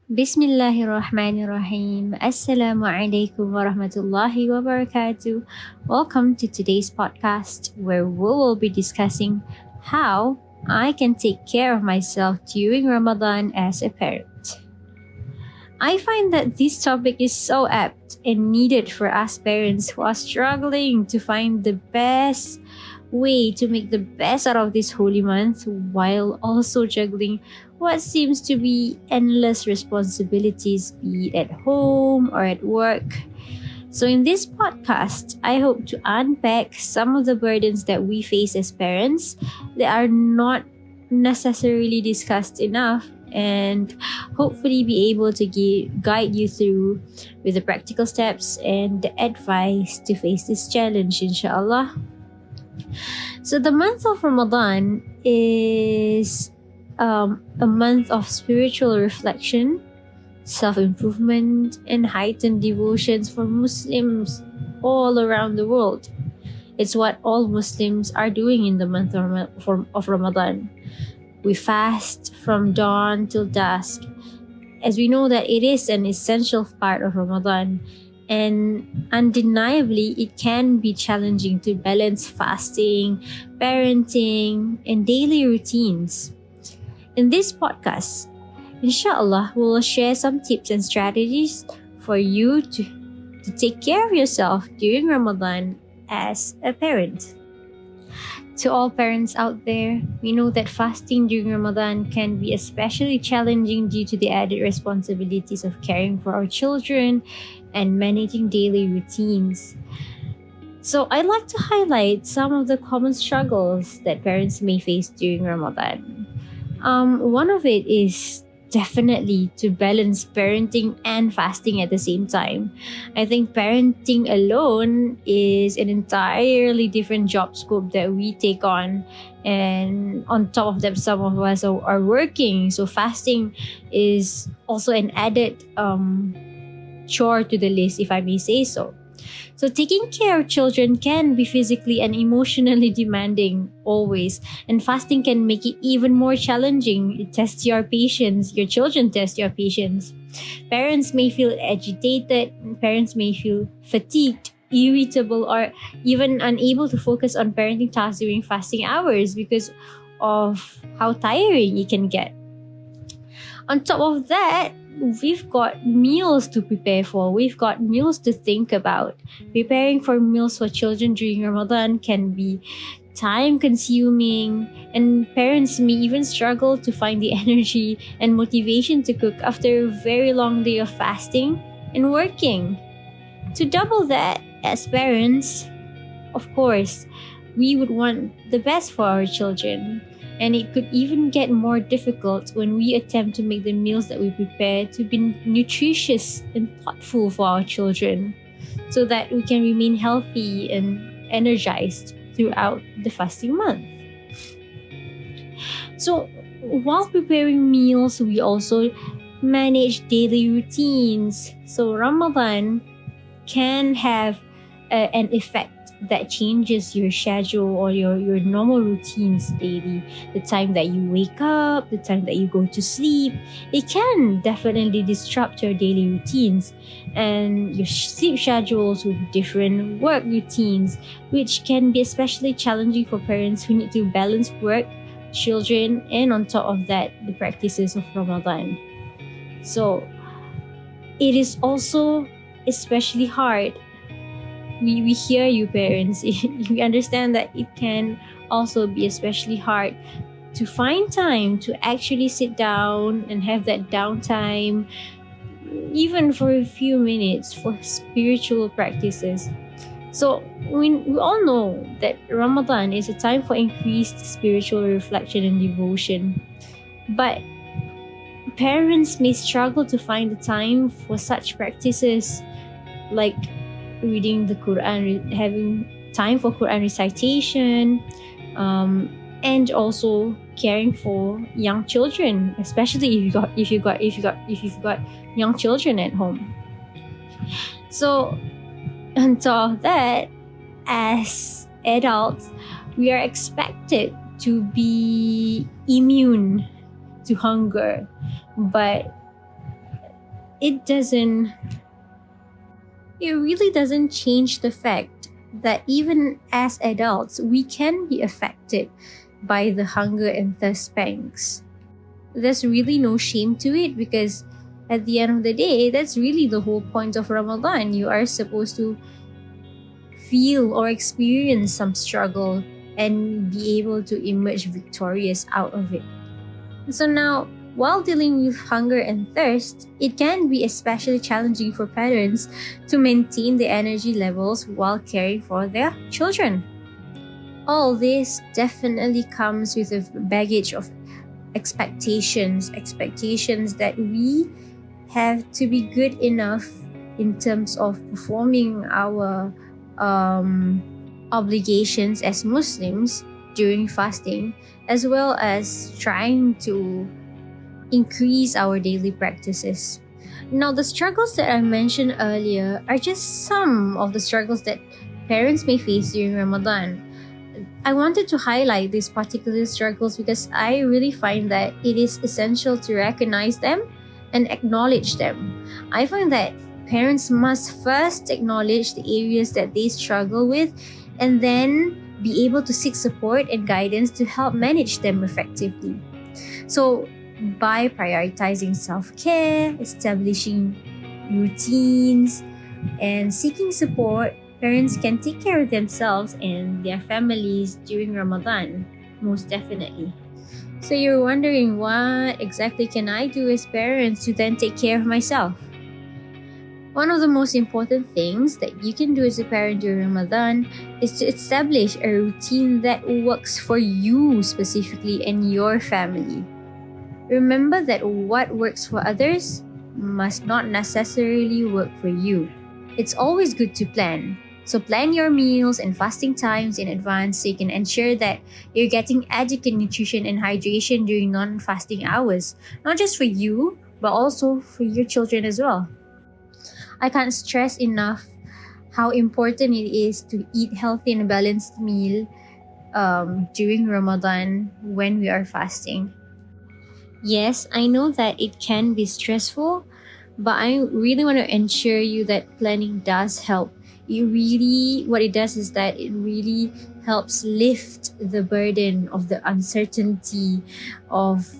Bismillahirrahmanirrahim. Assalamu alaikum warahmatullahi wabarakatuh. Welcome to today's podcast where we will be discussing how I can take care of myself during Ramadan as a parent. I find that this topic is so apt and needed for us parents who are struggling to find the best way to make the best out of this holy month while also juggling what seems to be endless responsibilities, be it at home or at work. So, in this podcast, I hope to unpack some of the burdens that we face as parents that are not necessarily discussed enough and hopefully be able to guide you through with the practical steps and the advice to face this challenge, inshallah. So, the month of Ramadan is a month of spiritual reflection, self improvement, and heightened devotions for Muslims all around the world. It's what all Muslims are doing in the month of Ramadan. We fast from dawn till dusk, as we know that it is an essential part of Ramadan. And undeniably, it can be challenging to balance fasting, parenting, and daily routines. In this podcast, inshallah, we will share some tips and strategies for you to take care of yourself during Ramadan as a parent. To all parents out there, we know that fasting during Ramadan can be especially challenging due to the added responsibilities of caring for our children and managing daily routines. So, I'd like to highlight some of the common struggles that parents may face during Ramadan. One of it is definitely to balance parenting and fasting at the same time. I think parenting alone is an entirely different job scope that we take on. And on top of that, some of us are working. So fasting is also an added chore to the list, if I may say so. So, taking care of children can be physically and emotionally demanding always, and fasting can make it even more challenging. It tests your patience, your children test your patience. Parents may feel agitated, parents may feel fatigued, irritable, or even unable to focus on parenting tasks during fasting hours because of how tiring it can get. On top of that, we've got meals to prepare for. We've got meals to think about. Preparing for meals for children during Ramadan can be time consuming, and parents may even struggle to find the energy and motivation to cook after a very long day of fasting and working. To double that, as parents, of course, we would want the best for our children. And it could even get more difficult when we attempt to make the meals that we prepare to be nutritious and thoughtful for our children so that we can remain healthy and energized throughout the fasting month. So, while preparing meals, we also manage daily routines. So, Ramadan can have an effect that changes your schedule or your normal routines daily. The time that you wake up, the time that you go to sleep, it can definitely disrupt your daily routines and your sleep schedules with different work routines, which can be especially challenging for parents who need to balance work, children, and on top of that, the practices of Ramadan. So, it is also especially hard. We hear you, parents. We understand that it can also be especially hard to find time to actually sit down and have that downtime, even for a few minutes, for spiritual practices. So, we all know that Ramadan is a time for increased spiritual reflection and devotion. But parents may struggle to find the time for such practices like reading the Quran, having time for Quran recitation, and also caring for young children, especially if you've got young children at home. So, on top of that, as adults, we are expected to be immune to hunger, but it doesn't, it really doesn't change the fact that even as adults, we can be affected by the hunger and thirst pangs. There's really no shame to it because at the end of the day, that's really the whole point of Ramadan. You are supposed to feel or experience some struggle and be able to emerge victorious out of it. So now, while dealing with hunger and thirst, it can be especially challenging for parents to maintain the energy levels while caring for their children. All this definitely comes with a baggage of expectations that we have to be good enough in terms of performing our obligations as Muslims during fasting, as well as trying to increase our daily practices. Now, the struggles that I mentioned earlier are just some of the struggles that parents may face during Ramadan. I wanted to highlight these particular struggles because I really find that it is essential to recognize them and acknowledge them. I find that parents must first acknowledge the areas that they struggle with and then be able to seek support and guidance to help manage them effectively. So, by prioritizing self-care, establishing routines, and seeking support, parents can take care of themselves and their families during Ramadan, most definitely. So you're wondering, what exactly can I do as parents to then take care of myself? One of the most important things that you can do as a parent during Ramadan is to establish a routine that works for you specifically and your family. Remember that what works for others must not necessarily work for you. It's always good to plan. So plan your meals and fasting times in advance so you can ensure that you're getting adequate nutrition and hydration during non-fasting hours, not just for you, but also for your children as well. I can't stress enough how important it is to eat healthy and balanced meal during Ramadan when we are fasting. Yes, I know that it can be stressful, but I really want to ensure you that planning does help. What it does is that it really helps lift the burden of the uncertainty of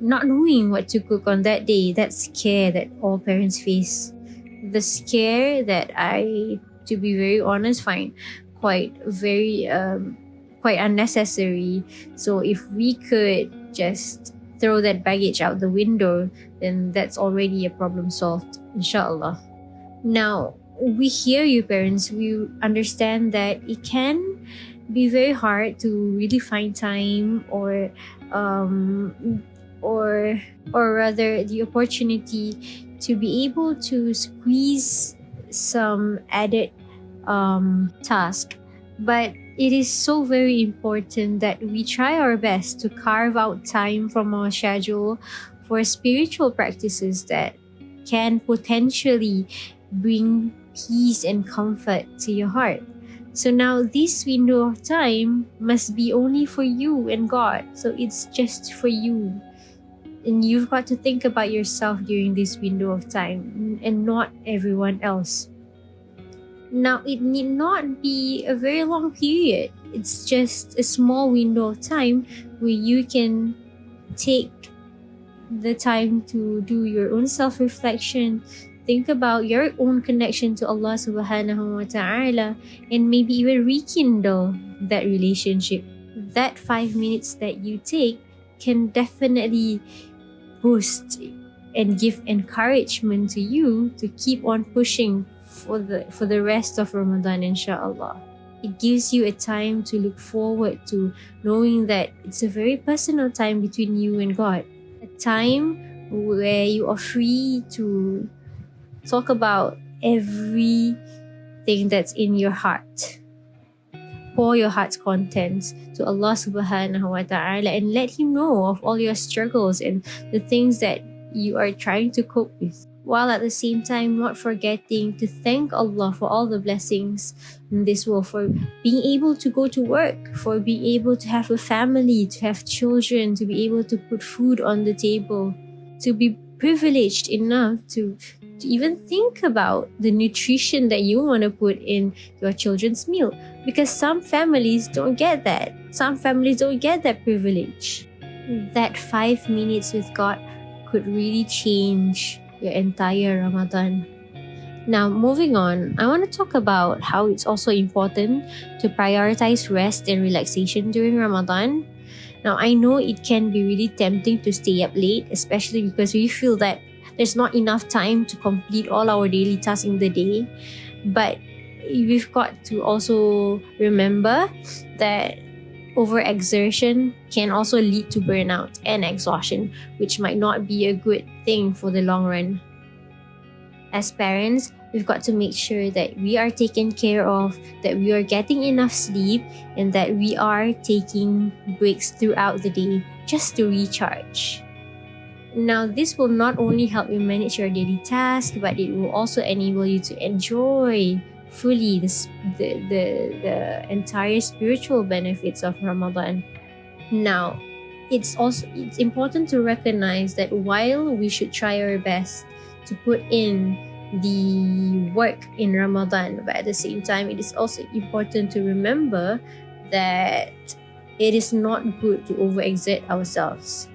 not knowing what to cook on that day. That scare that all parents face. The scare that I, to be very honest, find quite unnecessary. So if we could just throw that baggage out the window, then that's already a problem solved, inshallah. Now, we hear you, parents. We understand that it can be very hard to really find time or rather the opportunity to be able to squeeze some added task. But it is so very important that we try our best to carve out time from our schedule for spiritual practices that can potentially bring peace and comfort to your heart. So now this window of time must be only for you and God. So it's just for you. And you've got to think about yourself during this window of time and not everyone else. Now, it need not be a very long period. It's just a small window of time where you can take the time to do your own self-reflection, think about your own connection to Allah subhanahu wa ta'ala, and maybe even rekindle that relationship. That 5 minutes that you take can definitely boost and give encouragement to you to keep on pushing for the rest of Ramadan, inshallah. It gives you a time to look forward to, knowing that it's a very personal time between you and God. A time where you are free to talk about everything that's in your heart. Pour your heart's contents to Allah subhanahu wa ta'ala and let Him know of all your struggles and the things that you are trying to cope with, while at the same time not forgetting to thank Allah for all the blessings in this world, for being able to go to work, for being able to have a family, to have children, to be able to put food on the table, to be privileged enough to even think about the nutrition that you want to put in your children's meal, because some families don't get that. Some families don't get that privilege. That 5 minutes with God could really change your entire Ramadan. Now, moving on, I want to talk about how it's also important to prioritize rest and relaxation during Ramadan. Now, I know it can be really tempting to stay up late, especially because we feel that there's not enough time to complete all our daily tasks in the day. But we've got to also remember that overexertion can also lead to burnout and exhaustion, which might not be a good thing for the long run. As parents, we've got to make sure that we are taken care of, that we are getting enough sleep, and that we are taking breaks throughout the day just to recharge. Now, this will not only help you manage your daily tasks, but it will also enable you to enjoy fully the entire spiritual benefits of Ramadan. Now, it's important to recognize that while we should try our best to put in the work in Ramadan, but at the same time, it is also important to remember that it is not good to overexert ourselves.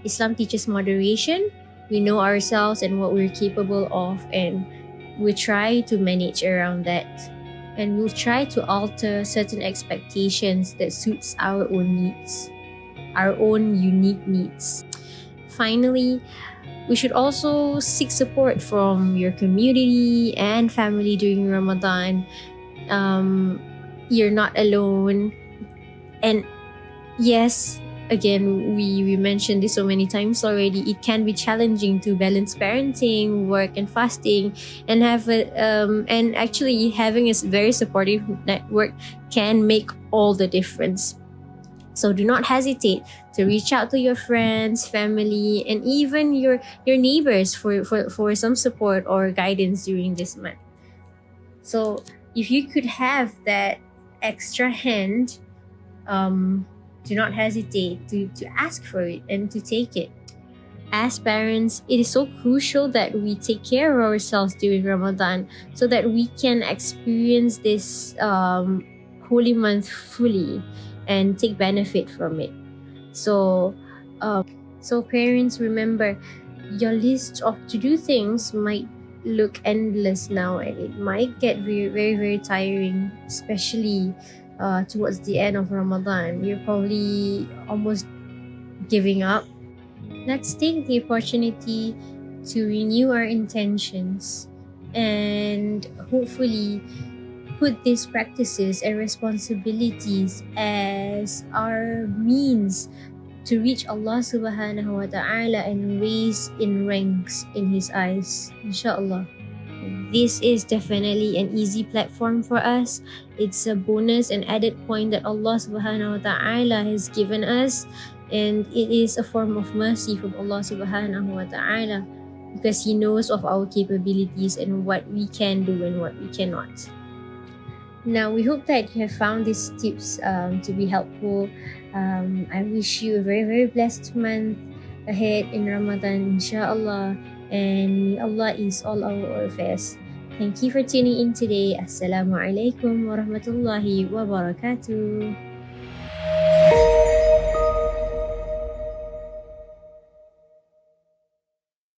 Islam teaches moderation. We know ourselves and what we're capable of, and we try to manage around that. And we'll try to alter certain expectations that suits our own needs, our own unique needs. Finally, we should also seek support from your community and family during Ramadan. You're not alone. And yes, again, we mentioned this so many times already. It can be challenging to balance parenting, work, and fasting, and actually having a very supportive network can make all the difference. So do not hesitate to reach out to your friends, family, and even your neighbors for some support or guidance during this month. So if you could have that extra hand, do not hesitate to ask for it and to take it. As parents, it is so crucial that we take care of ourselves during Ramadan so that we can experience this holy month fully and take benefit from it. So parents, remember, your list of to-do things might look endless now, and it might get very, very, very tiring, especially towards the end of Ramadan. You're probably almost giving up. Let's take the opportunity to renew our intentions and hopefully put these practices and responsibilities as our means to reach Allah subhanahu wa ta'ala and raise in ranks in His eyes, inshallah. This is definitely an easy platform for us. It's a bonus and added point that Allah subhanahu wa ta'ala has given us, and it is a form of mercy from Allah subhanahu wa ta'ala because He knows of our capabilities and what we can do and what we cannot. Now, we hope that you have found these tips to be helpful. I wish you a very, very blessed month ahead in Ramadan, inshallah. And may Allah ease all our affairs. Thank you for tuning in today. Assalamu alaikum wa rahmatullahi wa barakatuh.